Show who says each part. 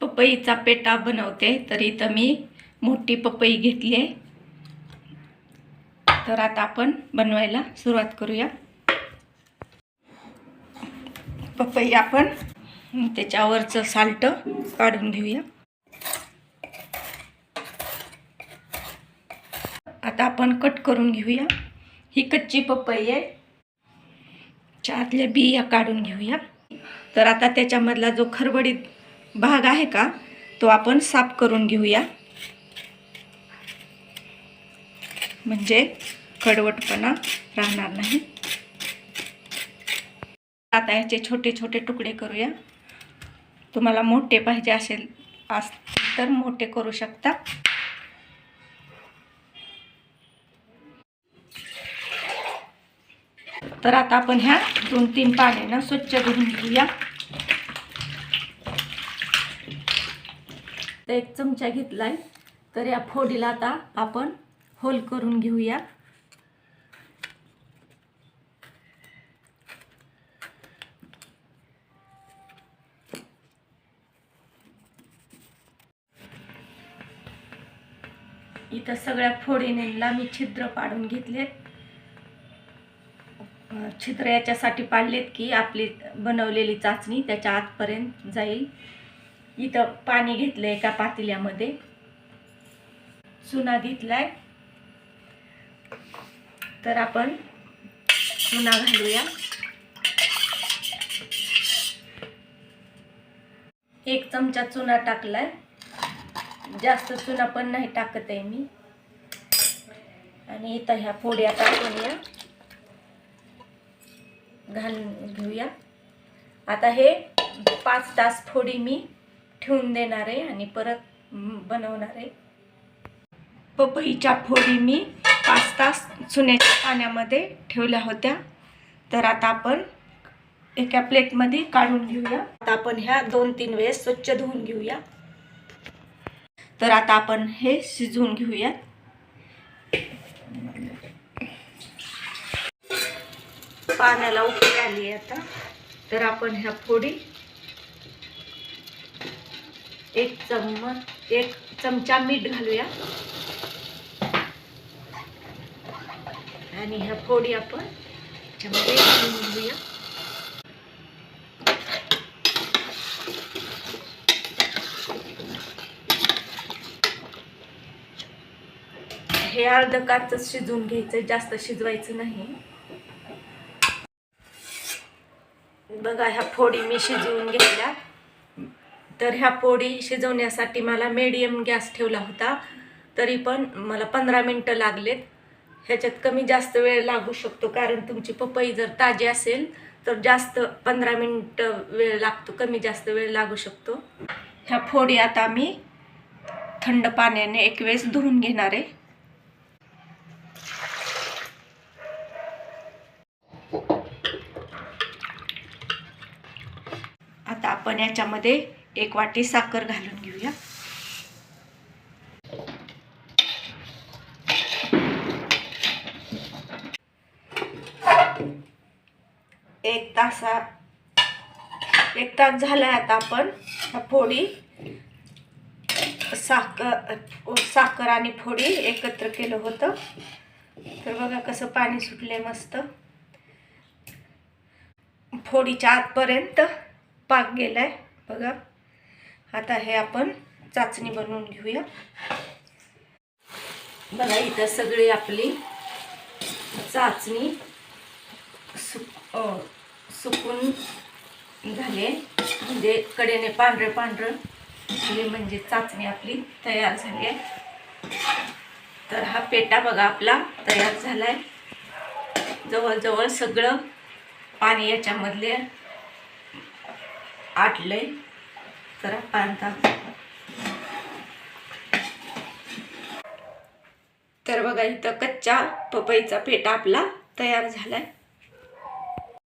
Speaker 1: पपईचा पेटा बनवते, तर इथं मी मोठी पपई घेतली आहे. तर आता आपण बनवायला सुरुवात करूया. पपई आपण त्याच्यावरचं साल्ट काढून घेऊया. आता आपण कट करून घेऊया. ही कच्ची पपई आहे, त्यातल्या बिया काढून घेऊया. तर आता त्याच्यामधला जो खरबडीत भाग आहे का, तो आपण साफ करून घेऊया, म्हणजे कडवटपणा राहणार नाही. आता याचे छोटे छोटे तुकडे करूया. तुम्हाला मोठे पाहिजे असतील तर मोठे करू शकता. तर आता आपण ह्या 2-3 पाण्यानं स्वच्छ धुवून घेऊया. तर 1 चमचा घेतलाय. तर या फोडीला आता आपण होल करून घेऊया. इथं सगळ्या फोडीनेला मी छिद्र पाडून घेतलेत. छिद्र याच्यासाठी पाडलेत की आपली बनवलेली चाचणी त्याच्या आतपर्यंत जाईल. इथं पाणी घेतलंय एका पातेल्यामध्ये, चुना घेतलाय. तर आपण चुना घालूया. 1 चमचा चुना टाकलाय. जास्त चुना पण नाही टाकत आहे मी. आणि इथं ह्या फोड्या टाकूया, घालून घेऊया. आता हे 5 तास फोडी मी ठेवून देणार आहे आणि परत बनवणार आहे. पपईच्या फोडी मी 5 तास चुन्याच्या पाण्यामध्ये ठेवल्या होत्या. तर आता आपण एका प्लेटमध्ये काढून घेऊया. आता आपण ह्या 2-3 वेळेस स्वच्छ धुवून घेऊया. तर आता आपण हे शिजवून घेऊया. पाण्याला उकळी आली आता. तर आपण ह्या फोडी 1 चमचा मीठ घालूया आणि ह्या फोडी आपण त्याच्यामध्ये घालून घेऊया. हे अर्ध काचच शिजवून घ्यायचं, जास्त शिजवायचं नाही. बघा, ह्या फोडी मी शिजवून घेतल्या. तर ह्या फोडी शिजवण्यासाठी मला मीडियम गॅस ठेवला होता, तरी पण मला 15 मिनिटं लागलेत. ह्याच्यात कमी जास्त वेळ लागू शकतो, कारण तुमची पपई जर ताजी असेल तर जास्त 15 मिनिटं वेळ लागतो, कमी जास्त वेळ लागू शकतो. ह्या फोडी आता मी थंड पाण्याने 1 वेळेस धुवून घेणार आहे. आता आपण याच्यामध्ये 1 वाटी साखर घालून घेऊया. एक तास झाला. आता आपण फोडी साखर आणि फोडी एकत्र केलं होतं. तर बघा कसं पाणी सुटले मस्त. फोडीच्या आतपर्यंत पाक गेलाय बघा. आता हे आपण चाचणी बनवून घेऊया. बघा, इथं सगळी आपली चाचणी सुकून झाले, म्हणजे कडेने पांढरं म्हणजे चाचणी आपली तयार झाली आहे. तर हा पेटा बघा आपला तयार झालाय. जवळजवळ सगळं पाणी याच्यामधले आटलंय. तर तर बघा, इथं कच्चा पपईचा पेटा आपला तयार झालाय.